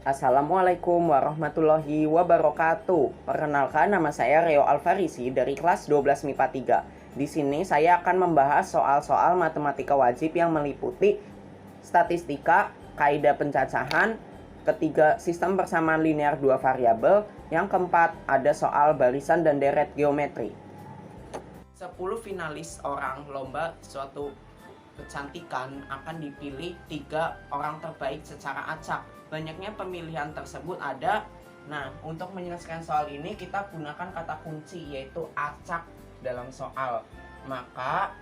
Assalamualaikum warahmatullahi wabarakatuh. Perkenalkan, nama saya Reo Alfarisi dari kelas 12 MIPA 3. Di sini saya akan membahas soal-soal matematika wajib yang meliputi statistika, kaidah pencacahan, ketiga sistem persamaan linear dua variabel, yang keempat ada soal barisan dan deret geometri. 10 finalis orang lomba suatu kecantikan akan dipilih 3 orang terbaik secara acak. Banyaknya pemilihan tersebut ada. Nah, untuk menyelesaikan soal ini kita gunakan kata kunci yaitu acak dalam soal. Maka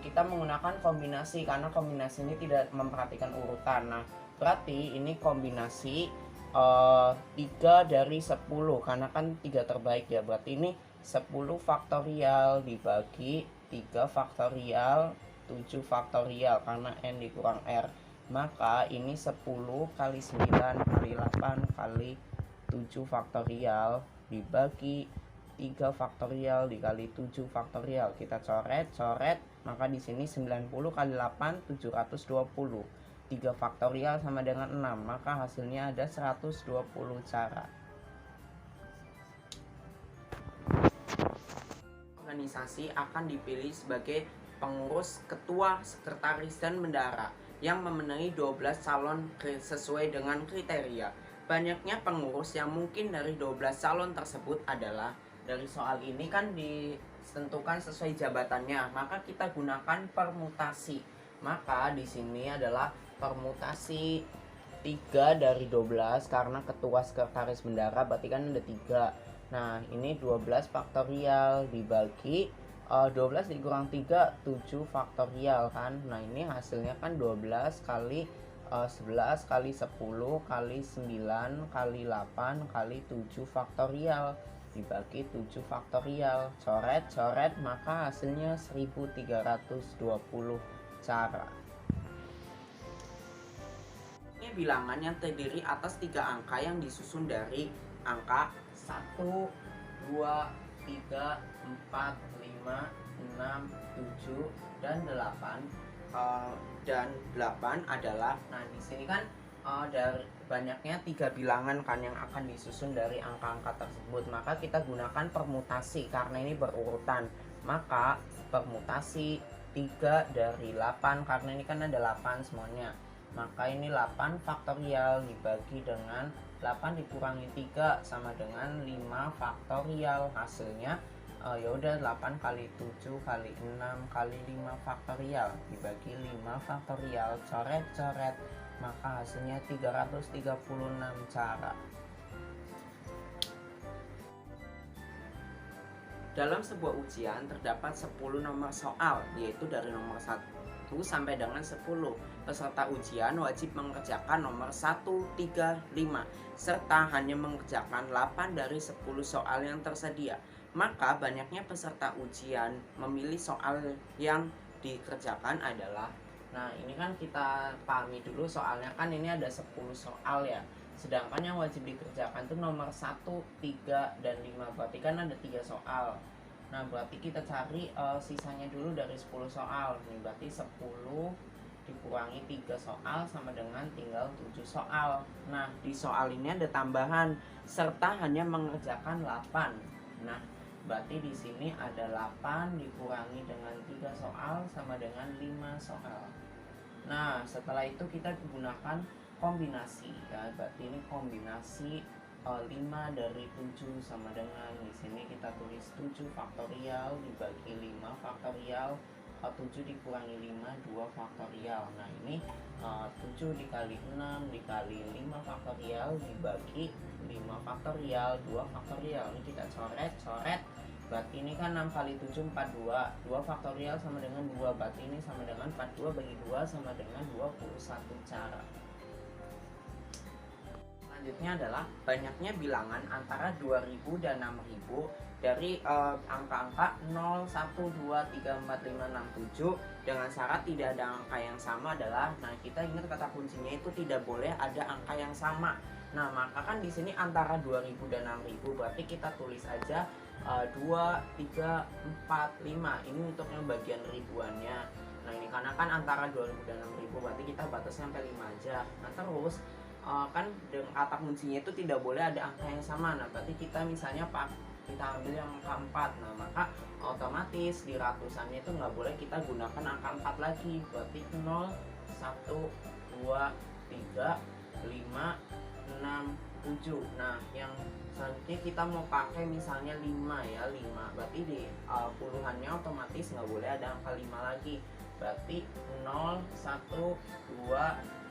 kita menggunakan kombinasi karena kombinasi ini tidak memperhatikan urutan. Nah, berarti ini kombinasi 3 dari 10 karena kan 3 terbaik ya. Berarti ini 10 faktorial dibagi 3 faktorial 7 faktorial karena n dikurang r. Maka ini 10 kali 9 kali 8 kali 7 faktorial dibagi 3 faktorial dikali 7 faktorial. Kita coret. Maka di sini 90 kali 8 720. 3 faktorial sama dengan 6. Maka hasilnya ada 120 cara. Organisasi akan dipilih sebagai pengurus, ketua, sekretaris, dan bendahara yang memenuhi 12 calon sesuai dengan kriteria. Banyaknya pengurus yang mungkin dari 12 calon tersebut adalah, dari soal ini kan ditentukan sesuai jabatannya, maka kita gunakan permutasi. Maka di sini adalah permutasi 3 dari 12 karena ketua, sekretaris, bendahara berarti kan ada 3. Nah, ini 12 faktorial dibagi 12 dikurang 3, 7 faktorial kan. Nah, ini hasilnya kan 12 kali 11 kali 10 kali 9 kali 8 kali 7 faktorial dibagi 7 faktorial. Coret, maka hasilnya 1320 cara. Ini bilangan yang terdiri atas 3 angka yang disusun dari angka 1, 2, 3, 4, 5, 6, 7, dan 8. Dan 8 adalah, nah di sini kan dari banyaknya 3 bilangan kan yang akan disusun dari angka-angka tersebut. Maka kita gunakan permutasi karena ini berurutan. Maka permutasi 3 dari 8 karena ini kan ada 8 semuanya. Maka ini 8 faktorial dibagi dengan 8 dikurangi 3 sama dengan 5 faktorial. Hasilnya ya udah 8 kali 7 kali 6 kali 5 faktorial dibagi 5 faktorial. Coret, maka hasilnya 336 cara. Dalam sebuah ujian terdapat 10 nomor soal, yaitu dari nomor 1 sampai dengan 10. Peserta ujian wajib mengerjakan nomor 1, 3, 5 serta hanya mengerjakan 8 dari 10 soal yang tersedia. Maka banyaknya peserta ujian memilih soal yang dikerjakan adalah, nah ini kan kita pahami dulu soalnya kan ini ada 10 soal ya. Sedangkan yang wajib dikerjakan itu nomor 1, 3, dan 5. Berarti kan ada 3 soal. Nah, berarti kita cari sisanya dulu dari 10 soal. Ini berarti 10 dikurangi 3 soal sama dengan tinggal 7 soal. Nah, di soal ini ada tambahan serta hanya mengerjakan 8. Nah, berarti di sini ada 8 dikurangi dengan 3 soal sama dengan 5 soal. Nah, setelah itu kita gunakan kombinasi ya. Berarti ini kombinasi 5 dari 7 sama dengan, di sini kita tulis 7 faktorial dibagi 5 faktorial, 7 dikurangi 5 2 faktorial. Nah, ini 7 dikali 6 dikali 5 faktorial dibagi 5 faktorial 2 faktorial. Ini kita coret. Berarti ini kan 6 kali 7 42. 2 faktorial sama dengan 2. Berarti ini sama dengan 42 bagi 2 sama dengan 21 cara. Selanjutnya adalah banyaknya bilangan antara 2000 dan 6000 dari angka-angka 0, 1, 2, 3, 4, 5, 6, 7 dengan syarat tidak ada angka yang sama adalah, nah kita ingat kata kuncinya itu tidak boleh ada angka yang sama. Nah, maka kan di sini antara 2000 dan 6000 berarti kita tulis aja 2, 3, 4, 5. Ini untuk yang bagian ribuannya. Nah, ini karena kan antara 2000 dan 6000 berarti kita batasnya sampai 5 aja. Nah, terus kan dengan kata kuncinya itu tidak boleh ada angka yang sama. Nah berarti kita misalnya kita ambil yang angka 4, nah maka otomatis di ratusannya itu nggak boleh kita gunakan angka 4 lagi. Berarti 0, 1, 2, 3, 5, 6, 7. Nah yang selanjutnya kita mau pakai misalnya 5 ya, 5. Berarti di puluhannya otomatis nggak boleh ada angka 5 lagi. Berarti 0, 1, 2,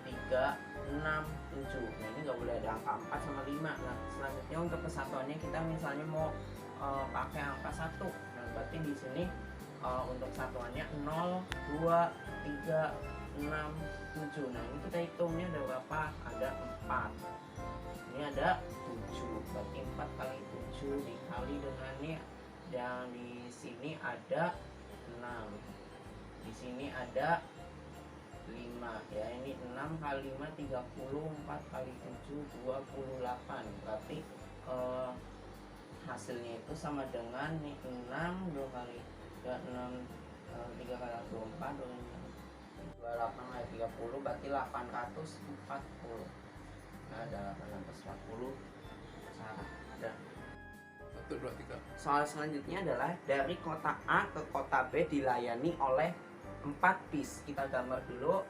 3, 6, 7. Nah ini nggak boleh ada angka 4 sama 5. Nah selanjutnya untuk kesatuannya kita misalnya mau pakai angka 1. Nah berarti di sini untuk satuannya 0, 2, 3, 6, 7. Nah ini kita hitungnya ada berapa? Ada 4. Ini ada 7. Berarti 4 kali 7 dikali dengan ini, dan di sini ada 6. Di sini ada 5 ya, ini 6 kali 5 30, 4 kali 7 28. Berarti hasilnya itu sama dengan nih 6 2 kali 3, 6 3 kali 24 28 kali 30, berarti 840. Nah, ada 840 cara. Ada. 1, 2, 3. Soal selanjutnya adalah dari kota A ke kota B dilayani oleh 4 bis. Kita gambar dulu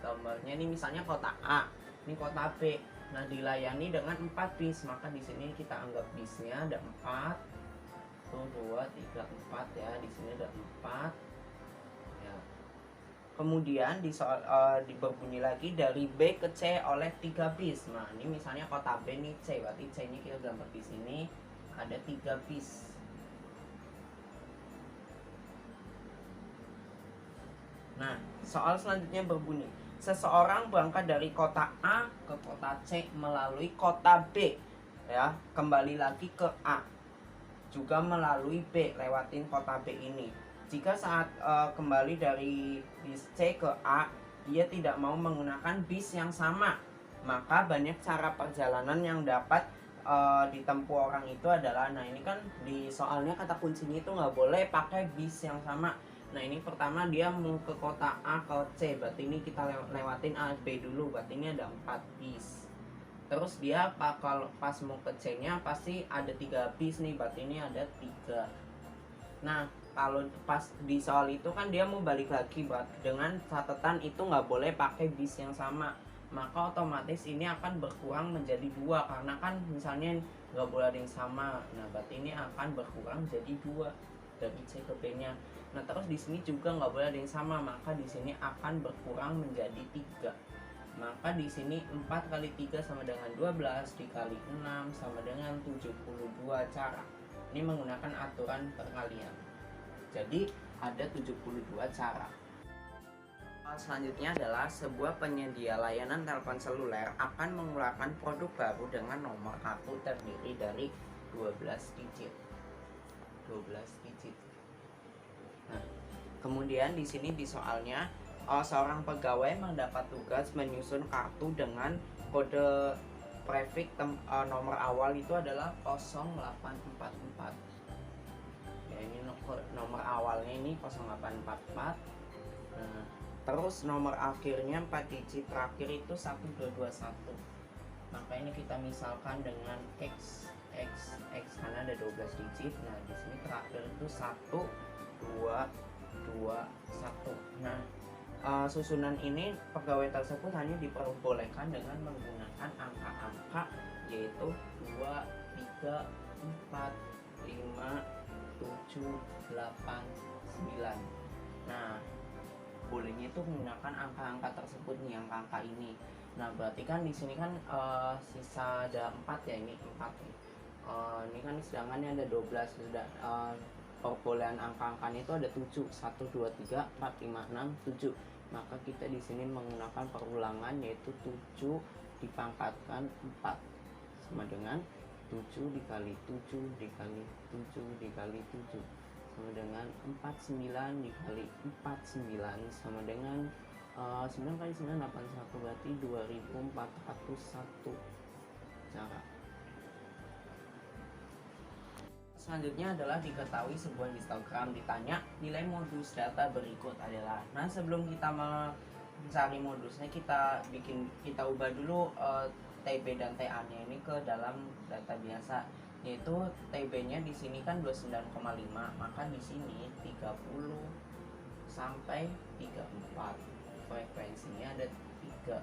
gambarnya. Ini misalnya kota A, ini kota B. Nah dilayani dengan 4 bis, maka di sini kita anggap bisnya ada 4. 1, 2, 3, 4 ya. Di sini ada 4 ya. Kemudian di soal berbunyi lagi dari B ke C oleh 3 bis. Nah ini misalnya kota B nih C, berarti C nya kita gambar di sini ada 3 bis. Nah, soal selanjutnya berbunyi, seseorang berangkat dari kota A ke kota C melalui kota B, ya, kembali lagi ke A, juga melalui B, lewatin kota B ini. Jika saat kembali dari bis C ke A, dia tidak mau menggunakan bis yang sama, maka banyak cara perjalanan yang dapat ditempuh orang itu adalah, nah ini kan di soalnya kata kuncinya itu nggak boleh pakai bis yang sama. Nah ini pertama dia mau ke kota A ke C, berarti ini kita lewatin A B dulu, berarti ini ada 4 bis. Terus dia kalau pas mau ke C nya pasti ada 3 bis nih, berarti ini ada 3. Nah kalau pas di soal itu kan dia mau balik lagi, dengan catatan itu nggak boleh pakai bis yang sama, maka otomatis ini akan berkurang menjadi 2 karena kan misalnya nggak boleh ada yang sama. Nah berarti ini akan berkurang jadi 2 dari C ke B nya. Nah terus di sini juga nggak boleh ada yang sama, maka di sini akan berkurang menjadi 3. Maka di sini 4 kali 3 sama dengan 12, dikali 6 sama dengan 72 cara. Ini menggunakan aturan perkalian. Jadi ada 72 cara. Selanjutnya adalah sebuah penyedia layanan telepon seluler akan mengeluarkan produk baru dengan nomor kartu terdiri dari 12 digit. 12 digit. Nah, kemudian di sini di soalnya seorang pegawai mendapat tugas menyusun kartu dengan kode prefix nomor awal itu adalah 0844. Ya, ini nomor awalnya ini 0844. Nah, terus nomor akhirnya 4 digit terakhir itu 1221. Maka ini kita misalkan dengan X karena ada 12 digit. Nah, di sini terakhir itu 1 2 2 1. Nah, susunan ini pegawai tersebut hanya diperbolehkan dengan menggunakan angka-angka yaitu 2 3 4 5 7 8 9. Nah, bolehnya itu menggunakan angka-angka tersebut nih, angka-angka ini. Nah, berarti kan di sini kan sisa ada 4 ya, ini 4 nih. Ini kan sedangkan ada 12 sudah perbolehan angka-angkanya itu ada 7. 1 2 3 4 5 6 7. Maka kita di sini menggunakan perulangan yaitu 7 dipangkatkan 4 sama dengan 7 dikali 7 dikali 7 dikali 7 sama dengan 49 dikali 49 sama dengan 9 kali 9 81, berarti 2401 cara. Selanjutnya adalah diketahui sebuah histogram ditanya nilai modus data berikut adalah. Nah sebelum kita mencari modusnya kita ubah dulu TB dan TA-nya ini ke dalam data biasa, yaitu TB-nya di sini kan 29,5, maka di sini 30 sampai 34, frekuensinya ada 3.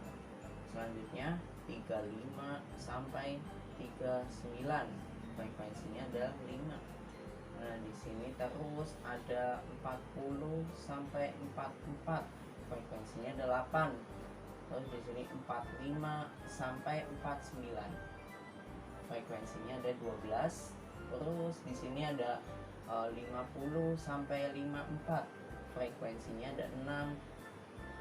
Selanjutnya 35 sampai 39, frekuensinya ada 5. Nah, di sini terus ada 40 sampai 44, frekuensinya ada 8. Terus di sini 45 sampai 49, frekuensinya ada 12. Terus di sini ada 50 sampai 54, frekuensinya ada 6.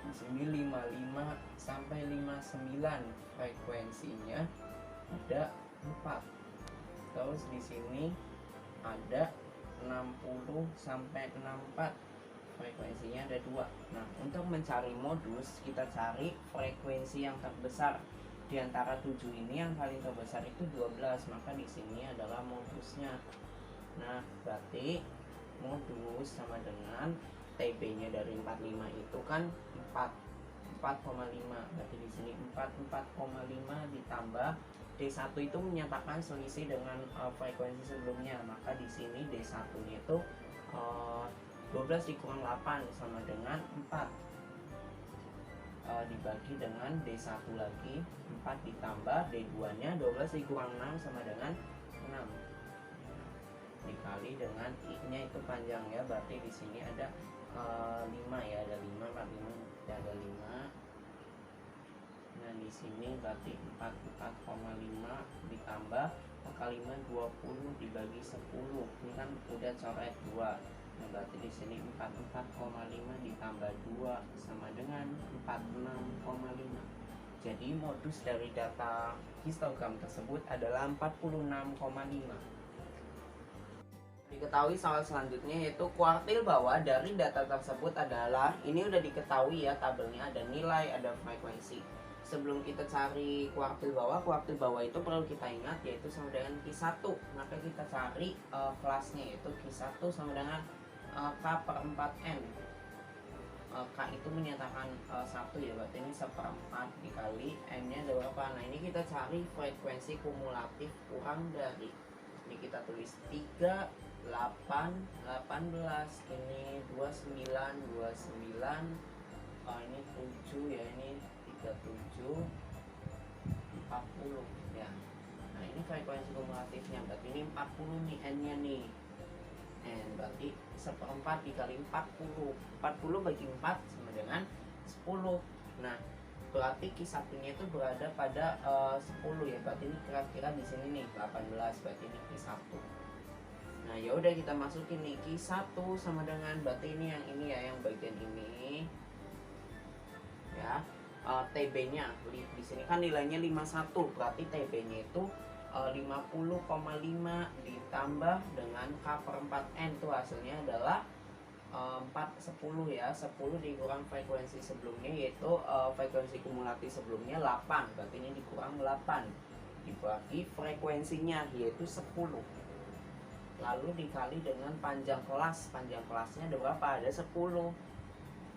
Di sini 55 sampai 59, frekuensinya ada 4. Terus di sini ada 60 sampai 64, frekuensinya ada 2. Nah, untuk mencari modus kita cari frekuensi yang terbesar. Di antara 7 ini yang paling terbesar itu 12, maka di sini adalah modusnya. Nah, berarti modus sama dengan TB-nya dari 45 itu kan 4,5. Berarti di sini 4,5 ditambah D1 itu menyatakan selisih dengan frekuensi sebelumnya, maka di sini D1-nya itu 12 dikurang 8 sama dengan 4, dibagi dengan D1 lagi, 4 ditambah D2-nya 12 dikurang 6 sama dengan 6, dikali dengan I-nya itu panjang ya, berarti di sini ada 5 ya, ada 5, 45 ada 5. Nah, di sini berarti 4,5 ditambah kali 5 20 dibagi 10. Ini kan udah coret 2. Nah, berarti di sini 44,5 ditambah 2 sama dengan 46,5. Jadi modus dari data histogram tersebut adalah 46,5. Diketahui soal selanjutnya yaitu kuartil bawah dari data tersebut adalah, ini udah diketahui ya, tabelnya ada nilai, ada frekuensi. Sebelum kita cari kuartil bawah itu perlu kita ingat yaitu sama dengan Q1. Maka kita cari kelasnya yaitu Q1 sama dengan K per 4N. K itu menyatakan 1 ya, berarti ini 1/4 dikali N nya ada berapa. Nah, ini kita cari frekuensi kumulatif kurang dari, ini kita tulis 3, 8, 18, ini 29, 29, ini 7 ya, ini 37, 40 ya. Nah, ini frekuensi kumulatifnya, berarti ini 40 nih N nya nih. N berarti 1/4 dikali 40, 40 bagi 4 sama dengan 10. Nah, berarti Q1 nya itu berada pada 10 ya, berarti ini kira-kira di sini nih 18, berarti ini Q1. Nah, ya udah kita masukin nih Q1 sama dengan, berarti ini ya, yang bagian ini ya. TB-nya di sini kan nilainya 51, berarti TB-nya itu 50,5 ditambah dengan K per 4N itu hasilnya adalah 10 ya. 10 dikurang frekuensi sebelumnya yaitu frekuensi kumulatif sebelumnya 8, berarti ini dikurang 8 dibagi frekuensinya yaitu 10, lalu dikali dengan panjang kelasnya ada berapa, ada 10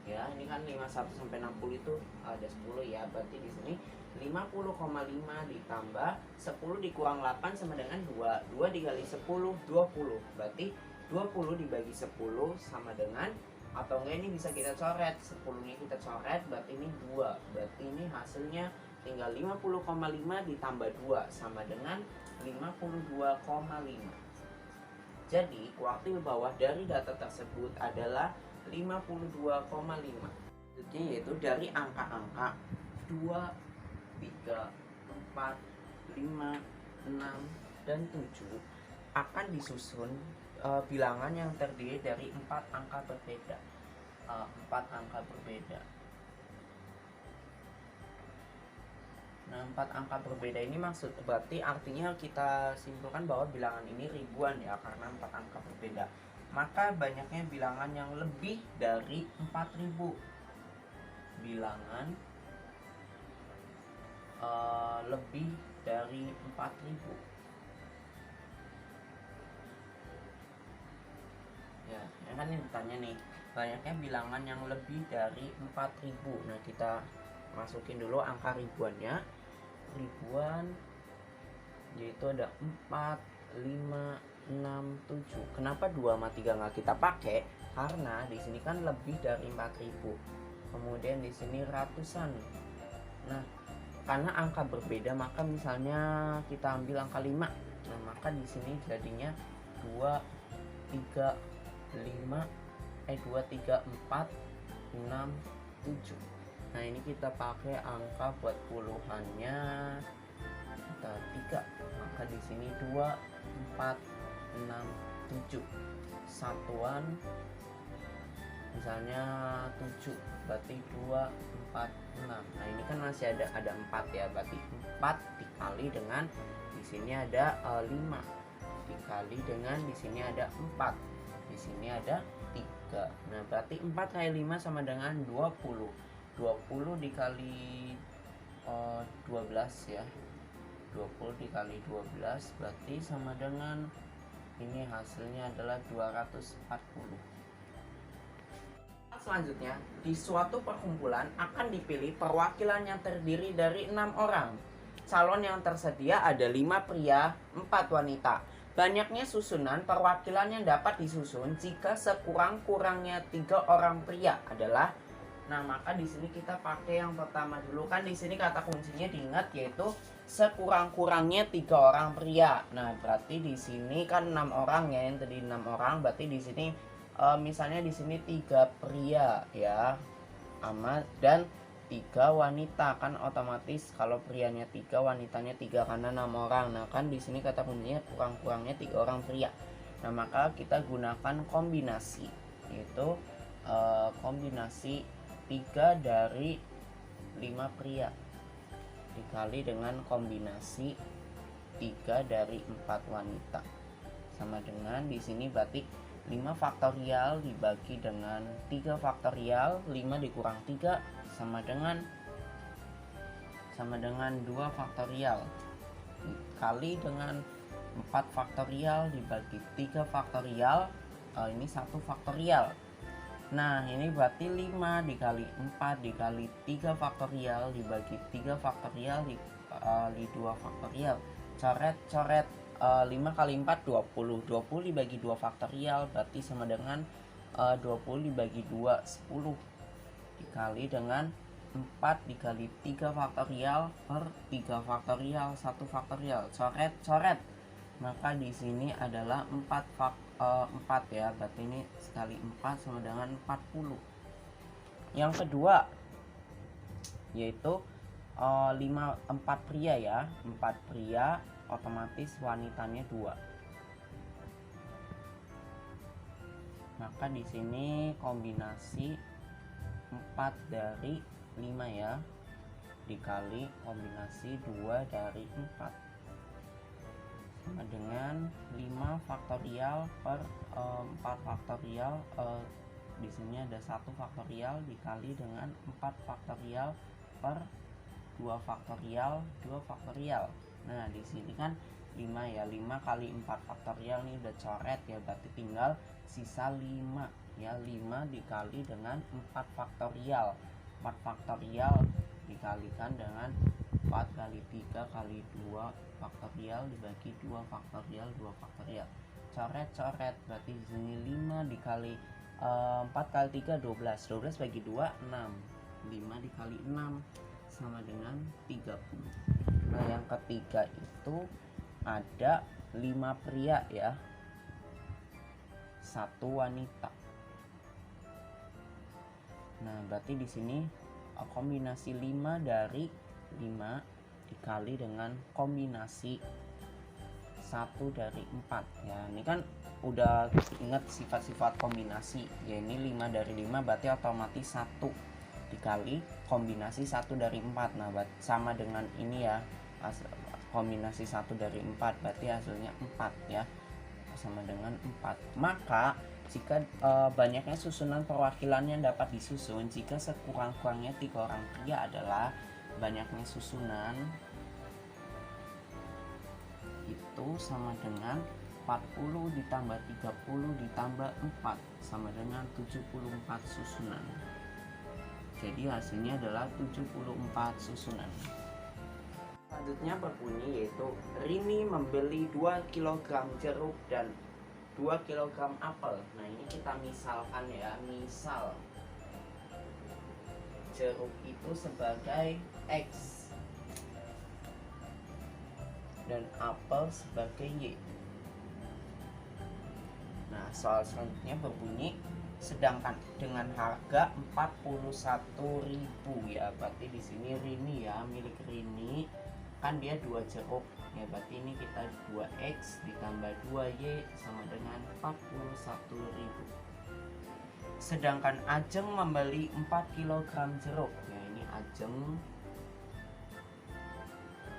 ya. Ini kan 51 sampai 60 itu ada 10 ya, berarti di sini 50,5 ditambah 10 dikurang 8 sama dengan 2. 2 dikali 10 20, berarti 20 dibagi 10 sama dengan, atau enggak ini bisa kita coret, 10 nya kita coret, berarti ini 2, berarti ini hasilnya tinggal 50,5 ditambah 2 sama dengan 52,5. Jadi kuartil bawah dari data tersebut adalah 52,5. Selanjutnya yaitu dari angka-angka 2, 3, 4, 5, 6, dan 7 akan disusun bilangan yang terdiri dari 4 angka berbeda. 4 angka berbeda. Nah, 4 angka berbeda ini berarti artinya kita simpulkan bahwa bilangan ini ribuan ya, karena 4 angka berbeda. Maka banyaknya bilangan yang lebih dari 4000. Bilangan lebih dari 4000. Ya, kan ini ditanya nih, banyaknya bilangan yang lebih dari 4000. Nah, kita masukin dulu angka ribuannya. Ribuan yaitu ada 4, 5, 6, 7. Kenapa 2 sama 3 nggak kita pakai? Karena di sini kan lebih dari 4000. Kemudian di sini ratusan. Nah, karena angka berbeda maka misalnya kita ambil angka 5. Nah, maka di sini jadinya 2, 3, 5, 2, 3, 4, 6, 7. Nah, ini kita pakai angka buat puluhannya kita 3. Maka di sini 2, 4, 6, 7. Satuan misalnya 7, berarti 2, 4, 6. Nah, ini kan masih ada 4 ya, berarti 4 dikali dengan di sini ada 5 dikali dengan di sini ada 4. Di sini ada 3. Nah, berarti 4 kali 5 sama dengan 20. 20 dikali 12 ya. 20 dikali 12 berarti sama dengan ini hasilnya adalah 240. Selanjutnya, di suatu perkumpulan akan dipilih perwakilan yang terdiri dari 6 orang. Calon yang tersedia ada 5 pria, 4 wanita. Banyaknya susunan perwakilan yang dapat disusun jika sekurang-kurangnya 3 orang pria adalah. Nah, maka di sini kita pakai yang pertama dulu, kan di sini kata kuncinya diingat yaitu sekurang-kurangnya 3 orang pria. Nah, berarti di sini kan 6 orang ya, yang tadi 6 orang, berarti di sini misalnya di sini 3 pria ya, dan 3 wanita, kan otomatis kalau prianya 3 wanitanya 3 karena 6 orang. Nah, kan di sini kata kuncinya kurang-kurangnya 3 orang pria. Nah, maka kita gunakan kombinasi, yaitu kombinasi 3 dari 5 pria dikali dengan kombinasi 3 dari 4 wanita sama dengan di sini berarti 5 faktorial dibagi dengan 3 faktorial, 5 dikurang 3 sama dengan 2 faktorial dikali dengan 4 faktorial dibagi 3 faktorial, ini 1 faktorial. Nah, ini berarti 5 dikali 4 dikali 3 faktorial dibagi 3 faktorial dikali 2 faktorial. Coret 5 kali 4 20. 20 dibagi 2 faktorial berarti sama dengan 20 dibagi 2 10 dikali dengan 4 dikali 3 faktorial per 3 faktorial 1 faktorial. Coret. Maka di sini adalah 4 ya, berarti ini sekali 4 sama dengan 40. Yang kedua yaitu 4 pria ya, 4 pria otomatis wanitanya 2. Maka di sini kombinasi 4 dari 5 ya dikali kombinasi 2 dari 4 sama dengan 5 faktorial per 4 faktorial, di sini ada 1 faktorial dikali dengan 4 faktorial per 2 faktorial 2 faktorial. Nah, di sini kan 5 ya, 5 kali 4 faktorial ini udah coret ya, berarti tinggal sisa 5 ya, 5 dikali dengan 4 faktorial. 4 faktorial dikalikan dengan 4 kali 3 kali 2 faktorial dibagi 2 faktorial 2 faktorial. Coret berarti di sini 5 dikali 4 kali 3 12. 12 bagi 2 6. 5 dikali 6 sama dengan 30. Nah, yang ketiga itu ada 5 pria ya, 1 wanita. Nah, berarti di sini kombinasi 5 dari 5 dikali dengan kombinasi 1 dari 4 ya. Ini kan udah ingat sifat-sifat kombinasi ya, ini 5 dari 5 berarti otomatis 1 dikali kombinasi 1 dari 4. Nah, sama dengan ini ya, kombinasi 1 dari 4 berarti hasilnya 4 ya, sama dengan 4. Maka jika banyaknya susunan perwakilan yang dapat disusun jika sekurang-kurangnya 3 orang pria adalah banyaknya susunan itu sama dengan 40 ditambah 30 ditambah 4 sama dengan 74 susunan. Jadi hasilnya adalah 74 susunan. Selanjutnya berbunyi yaitu Rini membeli 2 kg jeruk dan 2 kg apel. Nah ini kita misalkan ya, misal jeruk itu sebagai X dan apel sebagai Y. Nah soal selanjutnya berbunyi sedangkan dengan harga 41.000 ya, berarti di sini Rini ya, milik Rini kan dia 2 jeruk ya, berarti ini kita 2x ditambah 2y sama dengan 41.000. Sedangkan Ajeng membeli 4 kg jeruk ya, ini Ajeng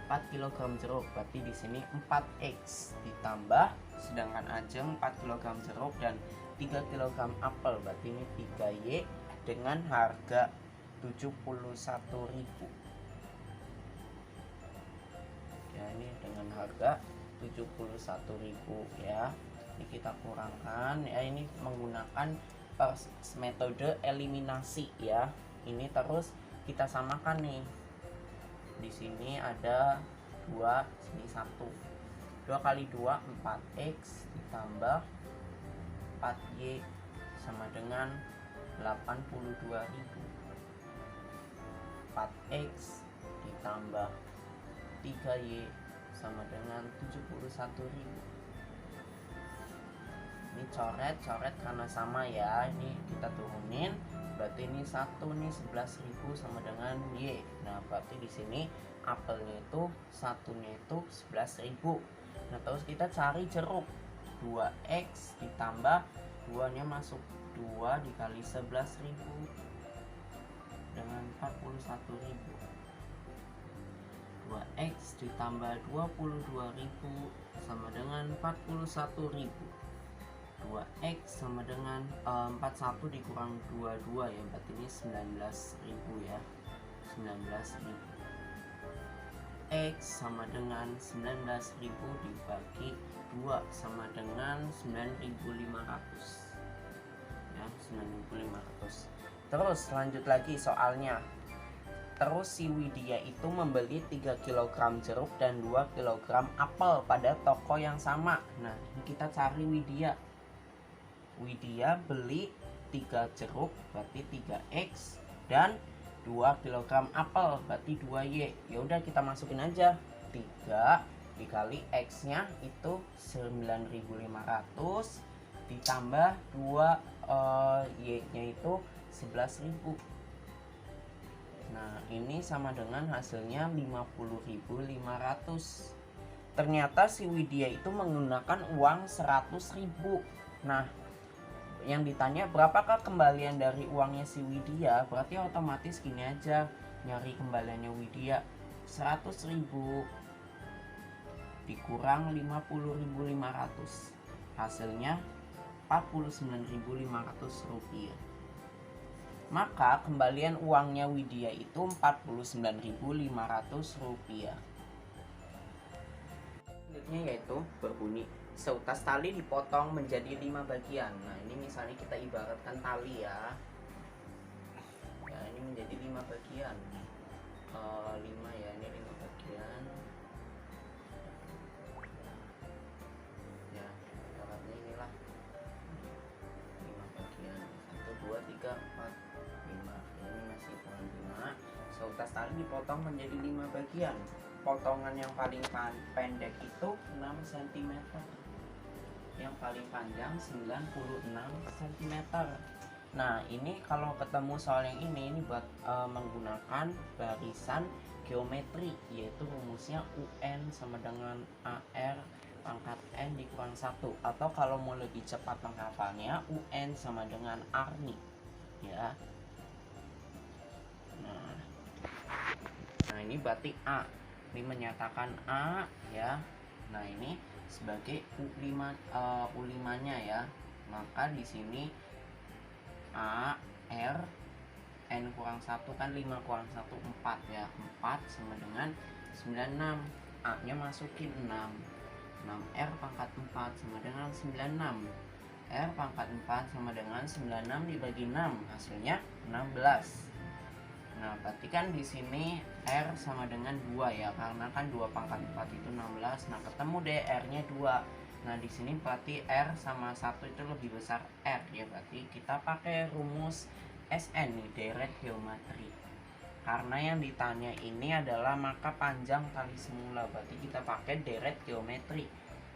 4 kg jeruk, berarti di sini 4x ditambah sedangkan Ajeng 4 kg jeruk dan 3 kg apel, berarti ini 3y dengan harga 71.000 ya, ini dengan harga 71.000 ya. Ini kita kurangkan ya, ini menggunakan metode eliminasi ya. Ini terus kita samakan nih, di sini ada 2, sini 1, 2 kali 2 4x ditambah 4y sama dengan 82.000. 4x ditambah 3y sama dengan 71.000. Ini coret karena sama ya, ini kita turunin, berarti ini 1 nih 11.000 sama dengan y. Nah berarti di sini apelnya itu satunya itu 11.000. Nah terus kita cari jeruk, 2x ditambah 2 nya masuk 2 dikali 11.000 dengan 41.000. 2x ditambah 22.000 sama dengan 41.000. 2x sama dengan 41 dikurang 22 ya, berarti ini 19.000 ya, 19.000. X sama dengan 19.000 dibagi 2 sama dengan 9.500 ya, 9.500. Terus lanjut lagi soalnya. Terus si Widya itu membeli 3 kg jeruk dan 2 kg apel pada toko yang sama. Nah ini kita cari Widya. Widya beli 3 jeruk berarti 3x dan 2 kg apel berarti 2y. Ya udah kita masukin aja, 3 dikali x nya itu 9.500 ditambah 2 y nya itu 11.000. Nah ini sama dengan hasilnya 50.500. Ternyata si Widya itu menggunakan uang 100.000. Nah yang ditanya berapakah kembalian dari uangnya si Widya, berarti otomatis gini aja, nyari kembaliannya Widya 100.000 dikurang 50.500, hasilnya 49.500 rupiah. Maka kembalian uangnya Widya itu 49.500 rupiah. Selanjutnya yaitu berbunyi seutas tali dipotong menjadi 5 bagian. Nah ini misalnya kita ibaratkan tali ya, ya ini menjadi 5 bagian, 5 ya, ini 5 bagian ya, ibaratnya inilah 5 bagian, 1, 2, 3, 4, 5, ini masih kurang 5. Seutas tali dipotong menjadi 5 bagian. Potongan yang paling pendek itu 6 cm, yang paling panjang 96 cm. Nah ini kalau ketemu soal yang ini buat menggunakan barisan geometri, yaitu rumusnya UN sama dengan AR pangkat N dikurang 1, atau kalau mau lebih cepat menghafalnya UN sama dengan ARNI ya. Nah ini berarti A, ini menyatakan A ya. Nah ini sebagai U5 nya ya. Maka di sini A R N kurang 1 kan 5 kurang 1 4 ya. 4 sama dengan 96. A nya masukin 6. 6R pangkat 4 sama dengan 96. R pangkat 4 sama dengan 96 dibagi 6, hasilnya 16. Nah, berarti kan di sini R sama dengan 2 ya, karena kan 2 pangkat 4 itu 16. Nah, ketemu deh R-nya 2. Nah, di sini berarti R sama 1 itu lebih besar R ya, berarti kita pakai rumus SN nih, deret geometri. Karena yang ditanya ini adalah maka panjang tali semula, berarti kita pakai deret geometri.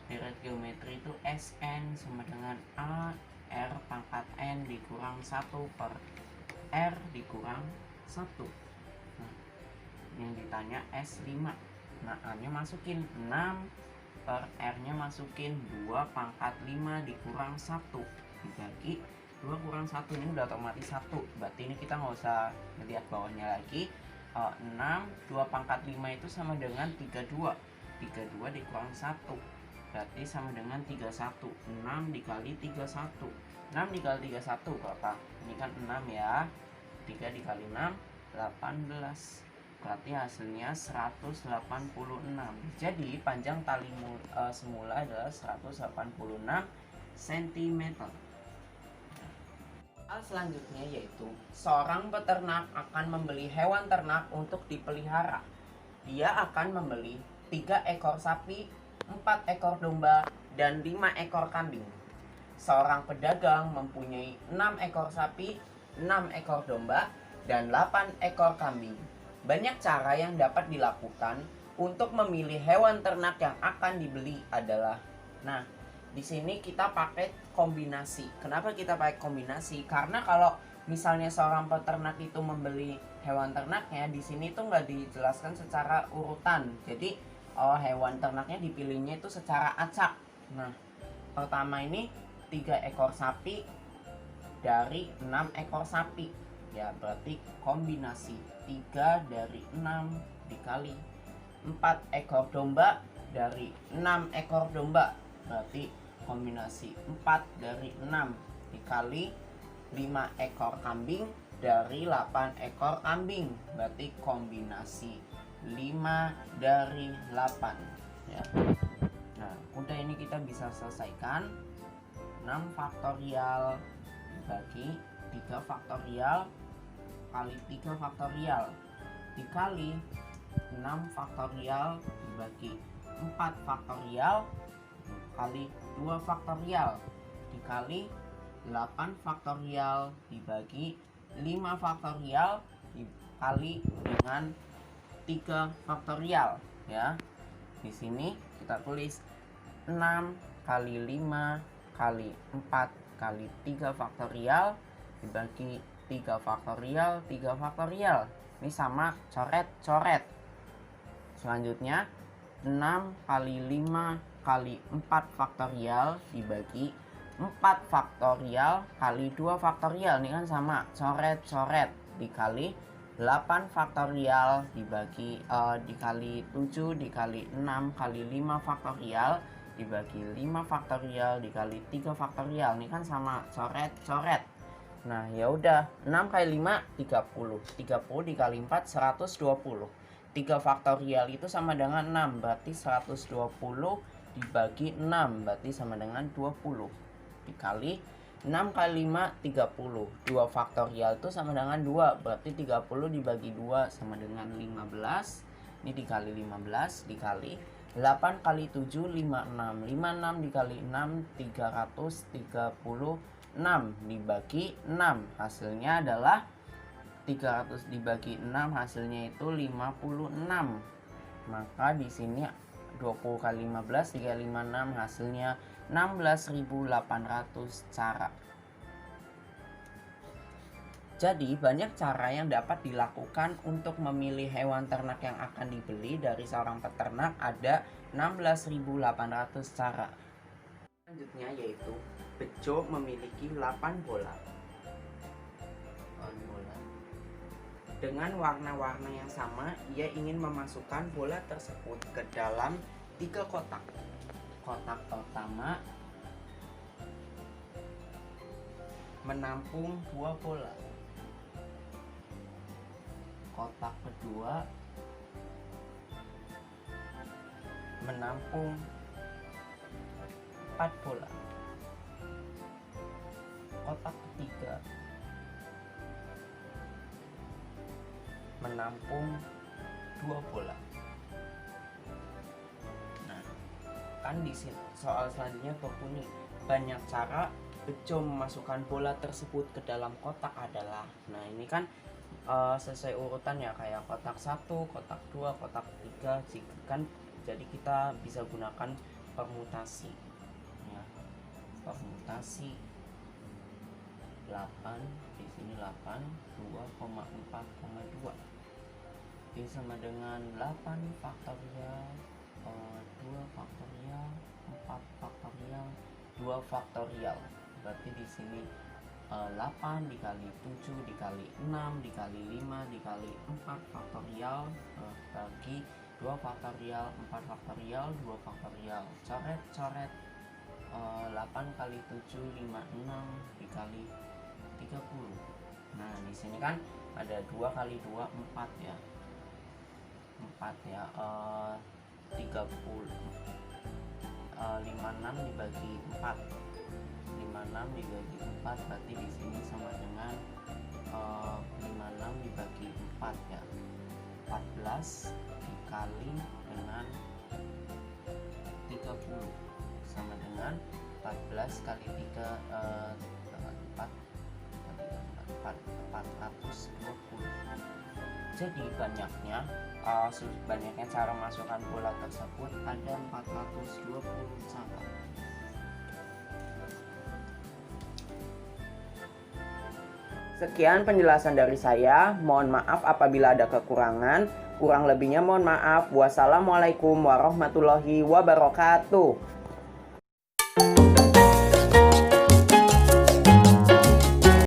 Deret geometri itu SN sama dengan A R pangkat N dikurang 1 per R dikurang 1. Nah, yang ditanya S5. Nah, A-nya masukin 6 per R-nya masukin 2 pangkat 5 dikurang 1 dibagi 2 kurang 1, ini udah otomatis 1. Berarti ini kita nggak usah melihat bawahnya lagi. 6 2 pangkat 5 itu sama dengan 32. 32 dikurang 1 berarti sama dengan 31. 6 dikali 31. 6 dikali 31 berapa? Ini kan 6 ya. 3 dikali 6 18. Berarti hasilnya 186. Jadi panjang tali semula adalah 186 cm. Hal selanjutnya yaitu seorang peternak akan membeli hewan ternak untuk dipelihara. Dia akan membeli 3 ekor sapi, 4 ekor domba, dan 5 ekor kambing. Seorang pedagang mempunyai 6 ekor sapi, 6 ekor domba, dan 8 ekor kambing. Banyak cara yang dapat dilakukan untuk memilih hewan ternak yang akan dibeli adalah, nah, di sini kita pakai kombinasi. Kenapa kita pakai kombinasi? Karena kalau misalnya seorang peternak itu membeli hewan ternaknya, di sini tuh nggak dijelaskan secara urutan. Jadi hewan ternaknya dipilihnya itu secara acak. Nah, pertama ini 3 ekor sapi dari 6 ekor sapi. Ya, berarti kombinasi 3 dari 6 dikali 4 ekor domba dari 6 ekor domba. Berarti kombinasi 4 dari 6 dikali 5 ekor kambing dari 8 ekor kambing. Berarti kombinasi 5 dari 8 ya. Nah, udah, ini kita bisa selesaikan. 6 faktorial dibagi 3 faktorial kali 3 faktorial dikali 6 faktorial dibagi 4 faktorial kali 2 faktorial dikali 8 faktorial dibagi 5 faktorial dikali dengan 3 faktorial ya. Di sini kita tulis 6 kali 5 kali 4 kali 3 faktorial dibagi 3 faktorial 3 faktorial. Ini sama coret-coret. Selanjutnya 6 kali 5 kali 4 faktorial dibagi 4 faktorial kali 2 faktorial. Ini kan sama coret-coret dikali 8 faktorial dibagi dikali 7 dikali 6 kali 5 faktorial dibagi 5 faktorial dikali 3 faktorial. Ini kan sama coret-coret. Nah, ya udah, 6 kali 5 30. 30 dikali 4 120. 3 faktorial itu sama dengan 6, berarti 120 dibagi 6 berarti sama dengan 20. Dikali 6 kali 5 30. 2 faktorial itu sama dengan 2, berarti 30 dibagi 2 sama dengan 15. Ini dikali 15 dikali 8 kali 7 56. 56 dikali 6 336 dibagi 6, hasilnya adalah 300 dibagi 6, hasilnya itu 56. Maka di sini 20 kali 15 356, hasilnya 16.800 cara. Jadi banyak cara yang dapat dilakukan untuk memilih hewan ternak yang akan dibeli dari seorang peternak, ada 16.800 cara. Selanjutnya yaitu bejo memiliki 8 bola. Dengan warna-warna yang sama, ia ingin memasukkan bola tersebut ke dalam 3 kotak. Kotak pertama menampung 2 bola. Kotak kedua menampung 4 bola. Kotak ketiga menampung 2 bola. Nah, kan di soal selanjutnya berbunyi banyak cara Bejo memasukkan bola tersebut ke dalam kotak adalah. Nah, ini kan sesuai urutan ya, kayak kotak 1, kotak 2, kotak 3 kan, jadi kita bisa gunakan permutasi ya. Permutasi 8 di sini 8 2,4,2 ini sama dengan 8 faktorial 2 faktorial 4 faktorial 2 faktorial. Berarti di sini 8 dikali 7 dikali 6 dikali 5 dikali 4 faktorial bagi 2 faktorial 4 faktorial 2 faktorial. Coret 8 kali 7 56 dikali 30. Nah, di sini kan ada 2 kali 2 4 ya. 4 ya 30. 56 dibagi 4. 56 dibagi 4 berarti di sini sama dengan 56 dibagi 4 ya. 14 dikali dengan 30 sama dengan 14 kali 3 420. Jadi banyaknya cara masukkan bola tersebut ada 420 cara. Sekian penjelasan dari saya. Mohon maaf apabila ada kekurangan. Kurang lebihnya mohon maaf. Wassalamualaikum warahmatullahi wabarakatuh.